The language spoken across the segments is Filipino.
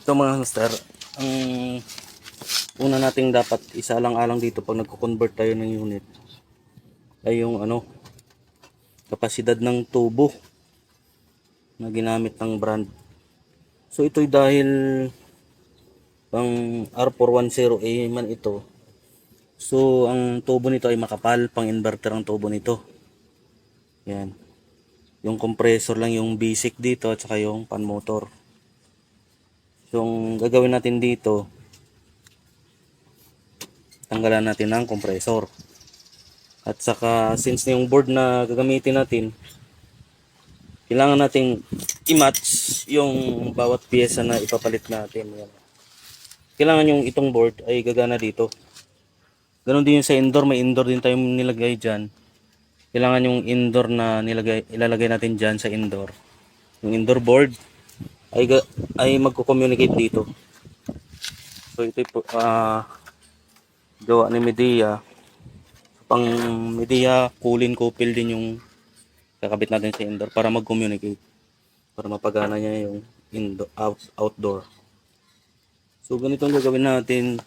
So mga master, ang una nating dapat isaalang-alang dito pag nagko-convert tayo ng unit ay yung kapasidad ng tubo na ginamit ng brand. So ito'y dahil pang R410A man ito. So ang tubo nito ay makapal, pang inverter ang tubo nito. Yan. Yung compressor lang yung basic dito at saka yung pan motor. So ang gagawin natin dito, tanggalan natin ng compressor. At saka since yung board na gagamitin natin, kailangan nating i-match yung bawat piyesa na ipapalit natin. Yan. Kailangan yung itong board ay gagana dito. Ganon din yung sa indoor, may indoor din tayong nilagay dyan. Kailangan yung indoor na ilalagay natin dyan sa indoor. Yung indoor board ay magko-communicate dito. So ito gawa ni Midea. Pang Midea cooling coupler din yung kakabit natin sa indoor para mag-communicate. Para mapagana niya yung outdoor. So ganito ang gagawin natin.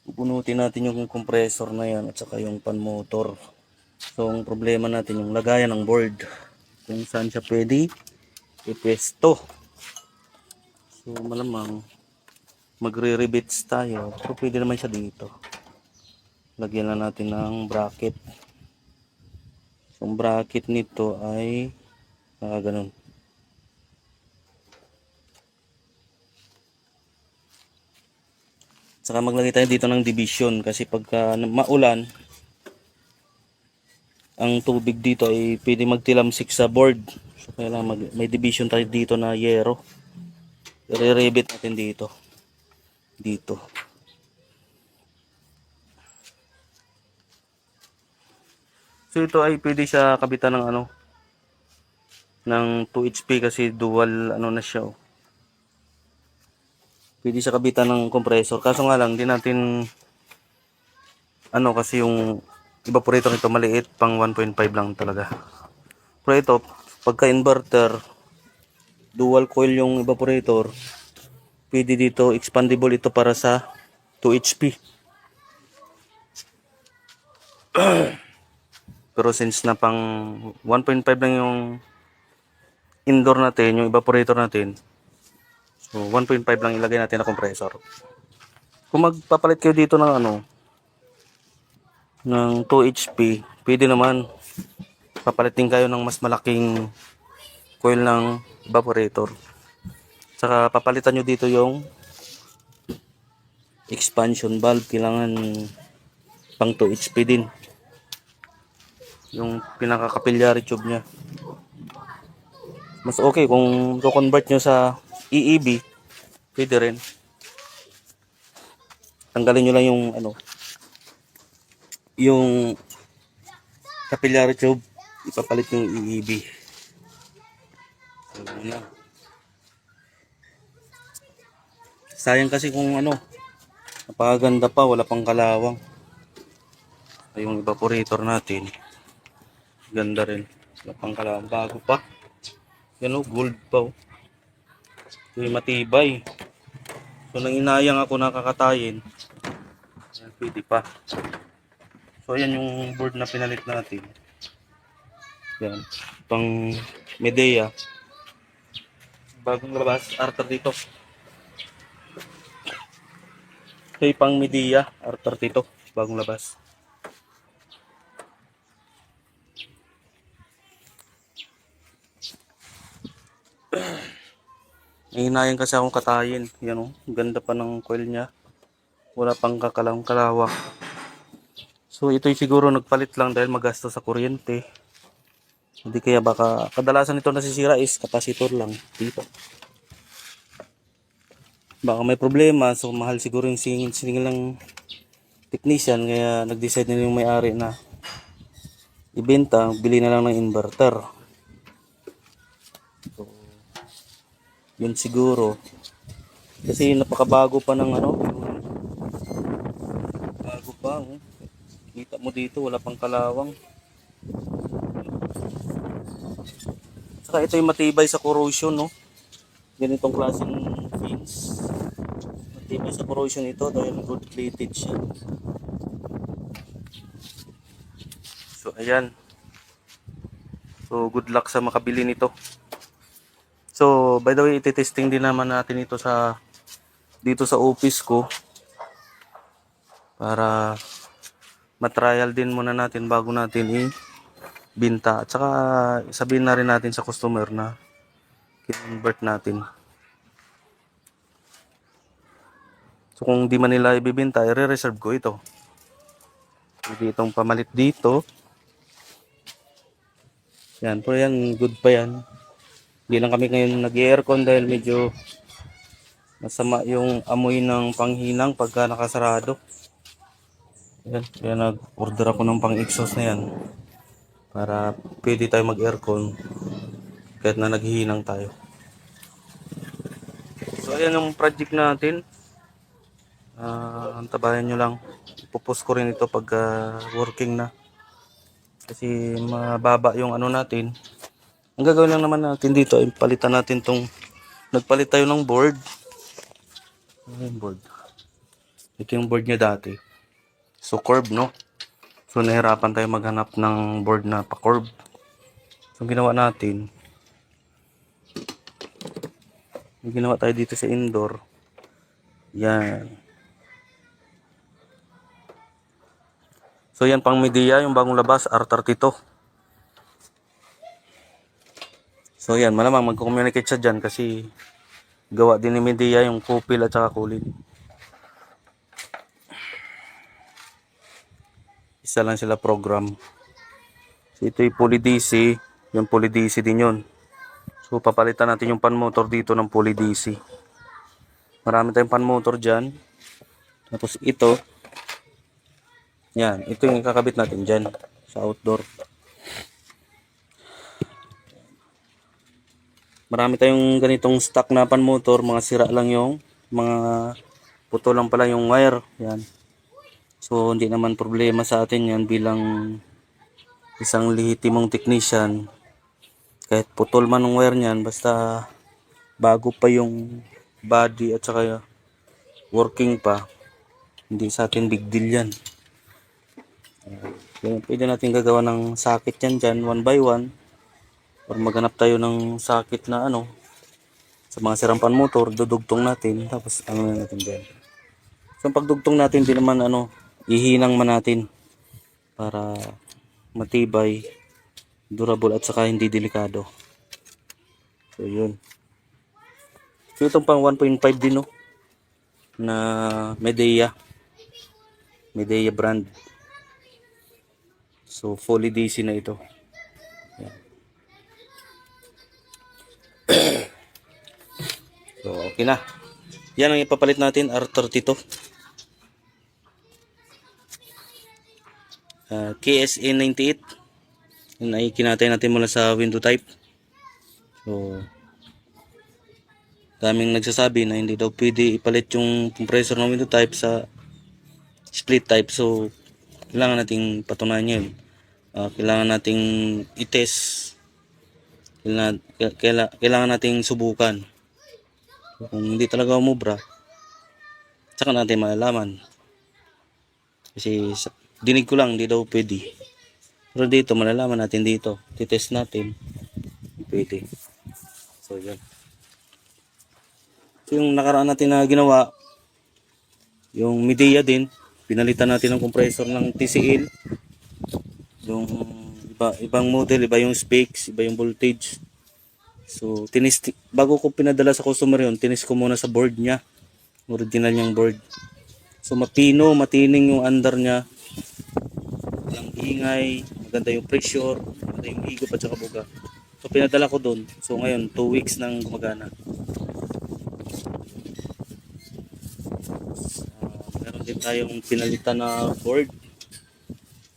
Pupunutin natin yung compressor na yan at saka yung pan motor. So ang problema natin yung lagayan ng board. Kung saan siya pwede ipwesto. So malamang magre-rivets tayo. Pero pwede naman siya dito. Lagyan na natin ng bracket. So ang bracket nito ay nakaganon. Saka maglagay tayo dito ng division kasi pagka maulan, ang tubig dito ay pwede magtilamsik sa board. So kailangan may division tayo dito na yero. I-rebit natin dito. Dito. So ito ay pwede siya kabitan ng ng 2 HP kasi dual na siya. Pwede siya kabitan ng compressor. Kaso nga lang, di natin kasi yung evaporator nito maliit, pang 1.5 lang talaga. Pero ito, pagka inverter, dual coil yung evaporator, pwede dito, expandable ito para sa 2 HP. Pero since na pang 1.5 lang yung indoor natin, yung evaporator natin, so 1.5 lang ilagay natin na compressor. Kung magpapalit kayo dito ng ng 2 HP, pwede naman papalitin kayo ng mas malaking coil ng evaporator. Saka papalitan nyo dito yung expansion valve, kailangan pang 2 HP din. Yung pinaka capillary tube nya. Mas okay kung i-convert nyo sa EEB, pwede rin. Tanggalin nyo lang yung capillary tube, ipapalit yung EEB. So, yun. Sayang kasi kung napakaganda pa, wala pang kalawang. Yung evaporator natin, ganda rin. Wala pang kalawang, bago pa. Yan gold pa. Ito yung matibay. So nanginayang ako nakakatayin. Yan, pwede pa. So ayan yung board na pinalit natin. Yan, pang Midea. Bagong labas, Arthur dito. Okay, pang Midea, Arthur dito. Bagong labas. Nanginayang kasi akong katayin. Yan ganda pa ng coil niya. Wala pang kakalawang-kalawak. So ito'y siguro nagpalit lang dahil magastos sa kuryente. Hindi kaya baka kadalasan ito nasisira is capacitor lang dito. Baka may problema, so mahal siguro yung singil ng technician, kaya nag-decide na yung may-ari na ibenta, bili na lang ng inverter. So, yun siguro. Kasi napakabago pa ng bago pa. Kita mo dito, wala pang kalawang. Saka ito yung matibay sa corrosion, no? ganitong klaseng fins. Matibay sa corrosion ito dahil good plated siya. So ayan. So good luck sa makabili nito. So by the way, iti-testing din naman natin ito dito sa office ko para matrial din muna natin bago natin ibinta. At saka sabihin na rin natin sa customer na convert natin. So kung di man nila ibibenta, i-reserve ko ito. Hindi itong pamalit dito. Yan, pero yan, good pa yan. Hindi lang kami ngayon nag-aircon dahil medyo masama yung amoy ng panghinang pagka nakasarado. Yan, kaya nag-order ako ng pang-exhaust na yan. Para pwede tayo mag-aircon kahit na naghihinang tayo. So ayan yung project natin. Antabayan nyo lang. Ipopost ko rin ito pag working na. Kasi mababa yung ano natin. Ang gagawin lang naman natin dito ay palitan natin nagpalit tayo ng board. Ano yung board? Ito yung board niya dati. So curve, no? So nahirapan tayo maghanap ng board na pa-curve. So ginawa natin, yung ginawa tayo dito sa indoor. Yan. So yan pang media, yung bagong labas, R32. So yan, malamang mag-communicate siya dyan kasi gawa din ni media yung kupil at saka kulin. Isa lang sila program. So ito yung Poly DC, yung Poly DC din yun. So papalitan natin yung pan motor dito ng Poly DC. Marami tayong pan motor dyan. Tapos ito, yan, ito yung kakabit natin dyan sa outdoor. Marami tayong ganitong stock na pan motor, mga sira lang yung mga puto lang pala yung wire. Yan. So hindi naman problema sa atin yan bilang isang lehitimong technician. Kahit putol man ng wire niyan, basta bago pa yung body at saka working pa, hindi sa atin big deal yan. Pwede natin gagawa ng socket yan dyan, 1 by 1. Or maghanap tayo ng socket na sa mga sirampan motor, dudugtong natin, tapos ano natin dyan. So pagdugtong natin, di naman ihinang man natin para matibay, durable at saka hindi delikado. So yun. So itong pang 1.5 din na Medea brand. So fully DC na ito. Yan. So okay na. Yan ang ipapalit natin, R32. KSA 98. Yun ay kinatay natin mula sa window type. So daming nagsasabi na hindi daw pwede ipalit yung compressor ng window type sa split type. So kailangan nating patunayan yun. Kailangan nating i-test. Kailangan nating subukan. So, kung hindi talaga umubra, saka natin malalaman. Kasi dinig ko lang, hindi daw pwede. Pero dito, malalaman natin dito. Titest natin. Pwede. So yun. So yung nakaraan natin na ginawa, yung Medea din, pinalitan natin ng compressor ng TCL. Yung ibang model, iba yung specs, iba yung voltage. So bago ko pinadala sa customer yun, tinis ko muna sa board niya, original niyang board. So matining yung under niya, walang ingay, maganda yung pressure, maganda yung higop at saka buga. So pinadala ko doon. So ngayon 2 weeks nang gumagana. Meron din tayong pinalitan na board,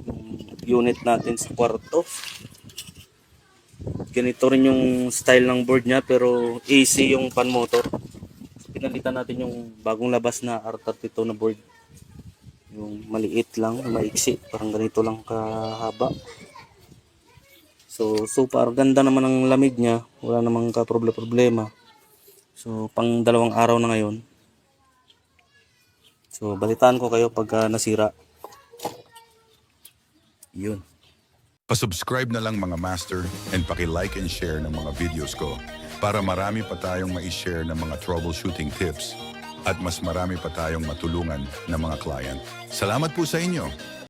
yung unit natin sa kwarto. Ganito rin yung style ng board niya, pero AC yung fan motor. So, pinalitan natin yung bagong labas na R32 na board. Yung maliit lang, maiksi, parang ganito lang kahaba. So far ganda naman ang lamig niya, wala namang ka problema. So, pang 2 araw na ngayon. So, balitaan ko kayo pagka nasira. Yun. Pa-subscribe na lang mga master and paki-like and share ng mga videos ko para marami pa tayong ma-share ng mga troubleshooting tips at mas marami pa tayong matulungan ng mga client. Salamat po sa inyo!